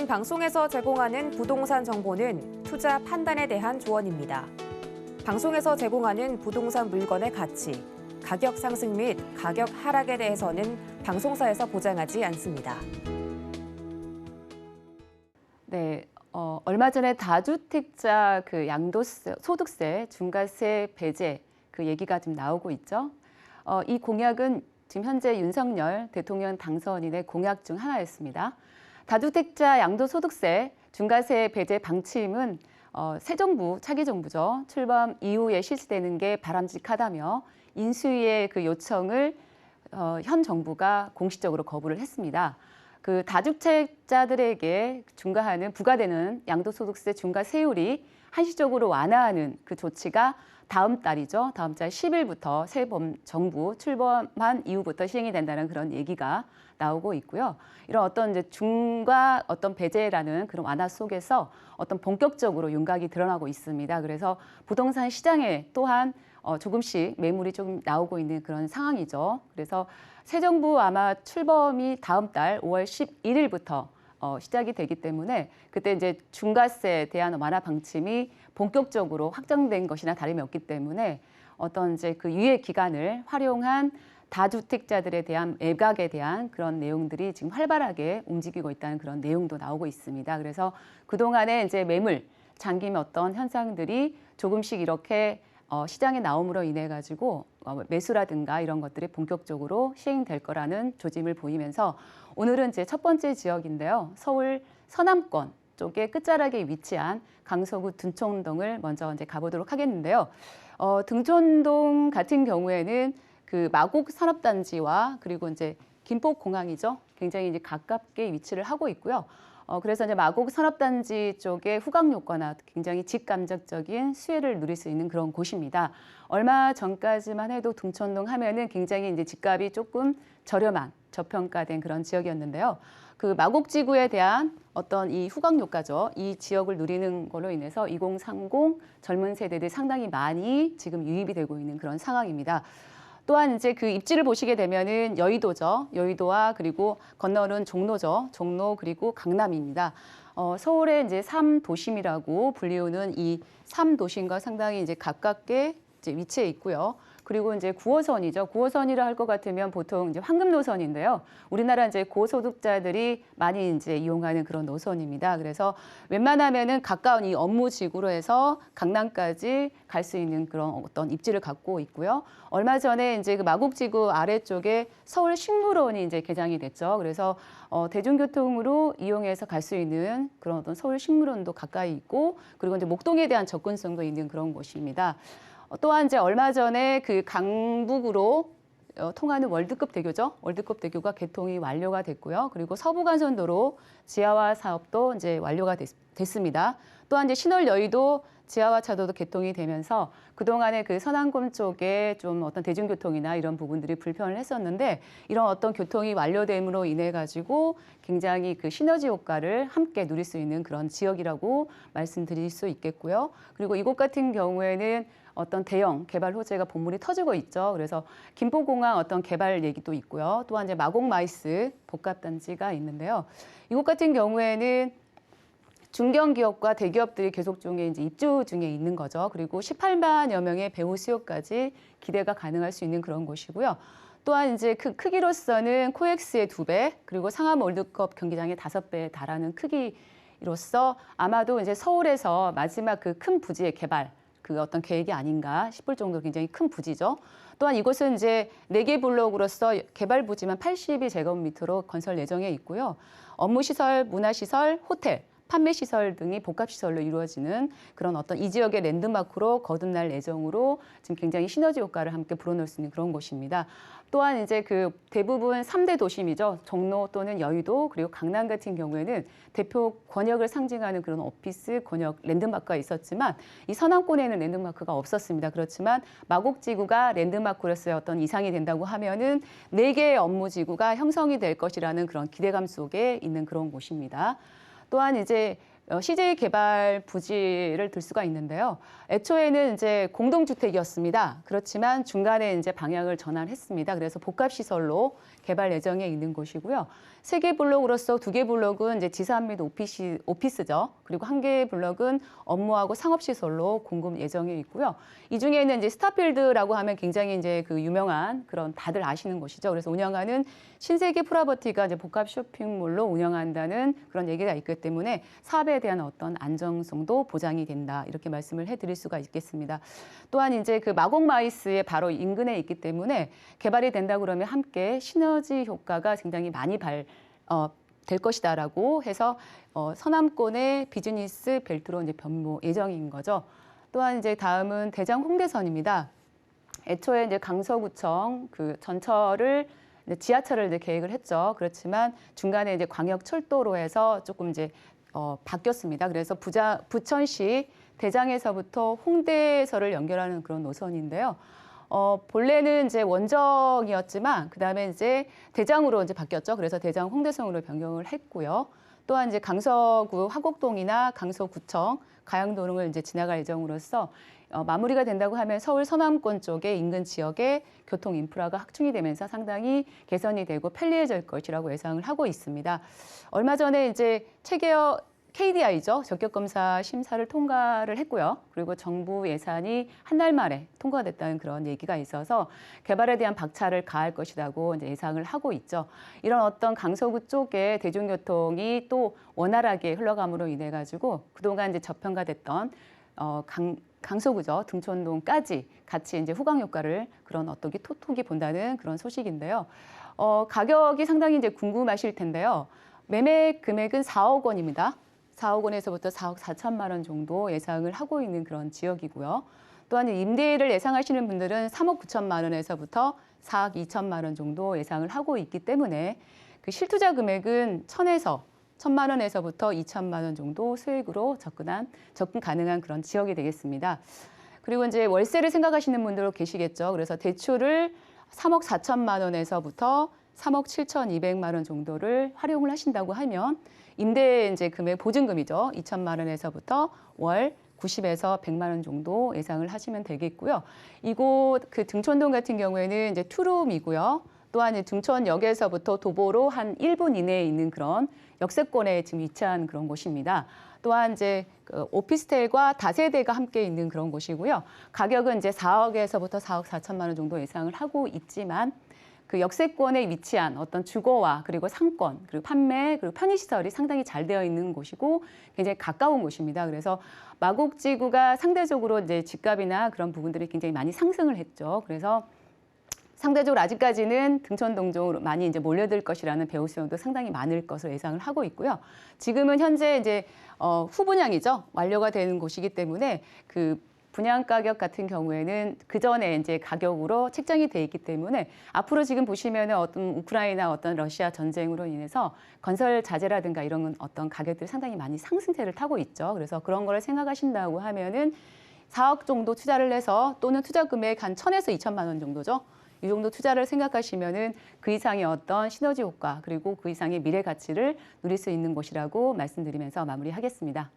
이번 방송에서 제공하는 부동산 정보는 투자 판단에 대한 조언입니다. 방송에서 제공하는 부동산 물건의 가치, 가격 상승 및 가격 하락에 대해서는 방송사에서 보장하지 않습니다. 네, 얼마 전에 다주택자 그 양도세, 소득세, 중과세 배제 그 얘기가 좀 나오고 있죠. 이 공약은 지금 현재 윤석열 대통령 당선인의 공약 중 하나였습니다. 다주택자 양도소득세, 중과세 배제 방침은 새 정부, 차기 정부죠. 출범 이후에 실시되는 게 바람직하다며 인수위의 그 요청을 현 정부가 공식적으로 거부를 했습니다. 그 다주택자들에게 부과되는 양도소득세 중과세율이 한시적으로 완화하는 그 조치가 다음 달이죠. 다음 달 10일부터 새 정부 출범한 이후부터 시행이 된다는 그런 얘기가 나오고 있고요. 이런 어떤 이제 중과 어떤 배제라는 그런 완화 속에서 어떤 본격적으로 윤곽이 드러나고 있습니다. 그래서 부동산 시장에 또한 조금씩 매물이 좀 나오고 있는 그런 상황이죠. 그래서 새 정부 아마 출범이 다음 달 5월 11일부터 시작이 되기 때문에 그때 이제 중과세에 대한 완화 방침이 본격적으로 확정된 것이나 다름이 없기 때문에 어떤 이제 그 유예 기간을 활용한 다주택자들에 대한 매각에 대한 그런 내용들이 지금 활발하게 움직이고 있다는 그런 내용도 나오고 있습니다. 그래서 그동안에 이제 매물 잠김 어떤 현상들이 조금씩 이렇게 시장에 나옴으로 인해 가지고 매수라든가 이런 것들이 본격적으로 시행될 거라는 조짐을 보이면서 오늘은 이제 첫 번째 지역인데요. 서울 서남권 쪽에 끝자락에 위치한 강서구 둔촌동을 먼저 이제 가보도록 하겠는데요. 둔촌동 같은 경우에는 그 마곡 산업단지와 그리고 이제 김포공항이죠. 굉장히 이제 가깝게 위치를 하고 있고요. 그래서 이제 마곡 산업단지 쪽에 후각 효과나 굉장히 직감적적인 수혜를 누릴 수 있는 그런 곳입니다. 얼마 전까지만 해도 둔촌동 하면은 굉장히 이제 집값이 조금 저렴한 저평가된 그런 지역이었는데요. 그 마곡 지구에 대한 어떤 이 후각 효과죠. 이 지역을 누리는 걸로 인해서 2030 젊은 세대들이 상당히 많이 지금 유입이 되고 있는 그런 상황입니다. 또한 이제 그 입지를 보시게 되면은 여의도죠. 여의도와 그리고 건너는 종로죠. 종로 그리고 강남입니다. 서울의 이제 3도심이라고 불리우는 이 3도심과 상당히 이제 가깝게 이제 위치해 있고요. 그리고 이제 9호선이죠. 9호선이라 할 것 같으면 보통 이제 황금 노선인데요. 우리나라 이제 고소득자들이 많이 이제 이용하는 그런 노선입니다. 그래서 웬만하면은 가까운 이 업무지구로 해서 강남까지 갈 수 있는 그런 어떤 입지를 갖고 있고요. 얼마 전에 이제 그 마곡지구 아래쪽에 서울식물원이 이제 개장이 됐죠. 그래서 대중교통으로 이용해서 갈 수 있는 그런 어떤 서울식물원도 가까이 있고 그리고 이제 목동에 대한 접근성도 있는 그런 곳입니다. 또한 이제 얼마 전에 그 강북으로 통하는 월드컵 대교죠. 월드컵 대교가 개통이 완료가 됐고요. 그리고 서부간선도로 지하화 사업도 이제 완료가 됐습니다. 또한 이제 신월 여의도 지하화 차도도 개통이 되면서 그동안에 그 서남권 쪽에 좀 어떤 대중교통이나 이런 부분들이 불편을 했었는데 이런 어떤 교통이 완료됨으로 인해 가지고 굉장히 그 시너지 효과를 함께 누릴 수 있는 그런 지역이라고 말씀드릴 수 있겠고요. 그리고 이곳 같은 경우에는 어떤 대형 개발 호재가 본물이 터지고 있죠. 그래서 김포공항 어떤 개발 얘기도 있고요. 또한 이제 마곡마이스 복합단지가 있는데요. 이곳 같은 경우에는 중견기업과 대기업들이 계속 중에 이제 입주 중에 있는 거죠. 그리고 18만여 명의 배우 수요까지 기대가 가능할 수 있는 그런 곳이고요. 또한 이제 그 크기로서는 코엑스의 2배, 그리고 상암 월드컵 경기장의 5배에 달하는 크기로서 아마도 이제 서울에서 마지막 그 큰 부지의 개발, 그 어떤 계획이 아닌가 싶을 정도로 굉장히 큰 부지죠. 또한 이곳은 이제 4개 블록으로서 개발 부지만 82제곱미터로 건설 예정에 있고요. 업무시설, 문화시설, 호텔, 판매시설 등이 복합시설로 이루어지는 그런 어떤 이 지역의 랜드마크로 거듭날 예정으로 지금 굉장히 시너지 효과를 함께 불어넣을 수 있는 그런 곳입니다. 또한 이제 그 대부분 3대 도심이죠. 종로 또는 여의도 그리고 강남 같은 경우에는 대표 권역을 상징하는 그런 오피스 권역 랜드마크가 있었지만 이 서남권에는 랜드마크가 없었습니다. 그렇지만 마곡지구가 랜드마크로서의 어떤 이상이 된다고 하면은 4개의 업무지구가 형성이 될 것이라는 그런 기대감 속에 있는 그런 곳입니다. 또한 이제 CJ 개발 부지를 들 수가 있는데요. 애초에는 이제 공동주택이었습니다. 그렇지만 중간에 이제 방향을 전환했습니다. 그래서 복합시설로 개발 예정에 있는 곳이고요. 3개 블록으로서 2개 블록은 이제 지산 및 오피스죠. 그리고 1개 블록은 업무하고 상업시설로 공급 예정에 있고요. 이 중에는 이제 스타필드라고 하면 굉장히 이제 그 유명한 그런 다들 아시는 곳이죠. 그래서 운영하는 신세계 프라버티가 이제 복합 쇼핑몰로 운영한다는 그런 얘기가 있기 때문에 사업에 대한 어떤 안정성도 보장이 된다. 이렇게 말씀을 해드릴 수가 있겠습니다. 또한 이제 그 마곡마이스의 바로 인근에 있기 때문에 개발이 된다 그러면 함께 시너지 효과가 굉장히 많이 될 것이다라고 해서 서남권의 비즈니스 벨트로 이제 변모 예정인 거죠. 또한 이제 다음은 대장 홍대선입니다. 애초에 이제 강서구청 그 전철을 지하철을 이제 계획을 했죠. 그렇지만 중간에 이제 광역철도로 해서 조금 이제 바뀌었습니다. 그래서 부천시 대장에서부터 홍대에서를 연결하는 그런 노선인데요. 본래는 이제 원정이었지만 그다음에 이제 대장으로 이제 바뀌었죠. 그래서 대장 홍대성으로 변경을 했고요. 또한 이제 강서구 화곡동이나 강서구청 가양도릉을 이제 지나갈 예정으로서 마무리가 된다고 하면 서울 서남권 쪽의 인근 지역의 교통 인프라가 확충이 되면서 상당히 개선이 되고 편리해질 것이라고 예상을 하고 있습니다. 얼마 전에 이제 체계어 KDI죠. 적격검사 심사를 통과를 했고요. 그리고 정부 예산이 한 달 만에 통과됐다는 그런 얘기가 있어서 개발에 대한 박차를 가할 것이라고 이제 예상을 하고 있죠. 이런 어떤 강서구 쪽의 대중교통이 또 원활하게 흘러감으로 인해 가지고 그동안 이제 저평가됐던 강서구죠. 등촌동까지 같이 이제 후광 효과를 그런 어떤 게 톡톡이 본다는 그런 소식인데요. 가격이 상당히 이제 궁금하실 텐데요. 매매 금액은 4억 원입니다. 4억 원에서부터 4억 4천만 원 정도 예상을 하고 있는 그런 지역이고요. 또한 임대를 예상하시는 분들은 3억 9천만 원에서부터 4억 2천만 원 정도 예상을 하고 있기 때문에 그 실투자 금액은 1,000만 원에서부터 2천만 원 정도 수익으로 접근 가능한 그런 지역이 되겠습니다. 그리고 이제 월세를 생각하시는 분들 계시겠죠. 그래서 대출을 3억 4천만 원에서부터 3억 7,200만 원 정도를 활용을 하신다고 하면 임대 이제 금액 보증금이죠. 2천만 원에서부터 월 90에서 100만 원 정도 예상을 하시면 되겠고요. 이곳 그 등촌동 같은 경우에는 이제 투룸이고요. 또한 등촌역에서부터 도보로 한 1분 이내에 있는 그런 역세권에 지금 위치한 그런 곳입니다. 또한 이제 그 오피스텔과 다세대가 함께 있는 그런 곳이고요. 가격은 이제 4억에서부터 4억 4천만 원 정도 예상을 하고 있지만 그 역세권에 위치한 어떤 주거와 그리고 상권, 그리고 판매, 그리고 편의시설이 상당히 잘 되어 있는 곳이고 굉장히 가까운 곳입니다. 그래서 마곡지구가 상대적으로 이제 집값이나 그런 부분들이 굉장히 많이 상승을 했죠. 그래서 상대적으로 아직까지는 등촌동 쪽으로 많이 이제 몰려들 것이라는 배우 수용도 상당히 많을 것으로 예상을 하고 있고요. 지금은 현재 이제 후분양이죠. 완료가 되는 곳이기 때문에 그 분양 가격 같은 경우에는 그 전에 이제 가격으로 책정이 돼 있기 때문에 앞으로 지금 보시면은 어떤 우크라이나 어떤 러시아 전쟁으로 인해서 건설 자재라든가 이런 어떤 가격들이 상당히 많이 상승세를 타고 있죠. 그래서 그런 거를 생각하신다고 하면은 4억 정도 투자를 해서 또는 투자 금액 한 1,000에서 2천만 원 정도죠. 이 정도 투자를 생각하시면은 그 이상의 어떤 시너지 효과 그리고 그 이상의 미래 가치를 누릴 수 있는 곳이라고 말씀드리면서 마무리하겠습니다.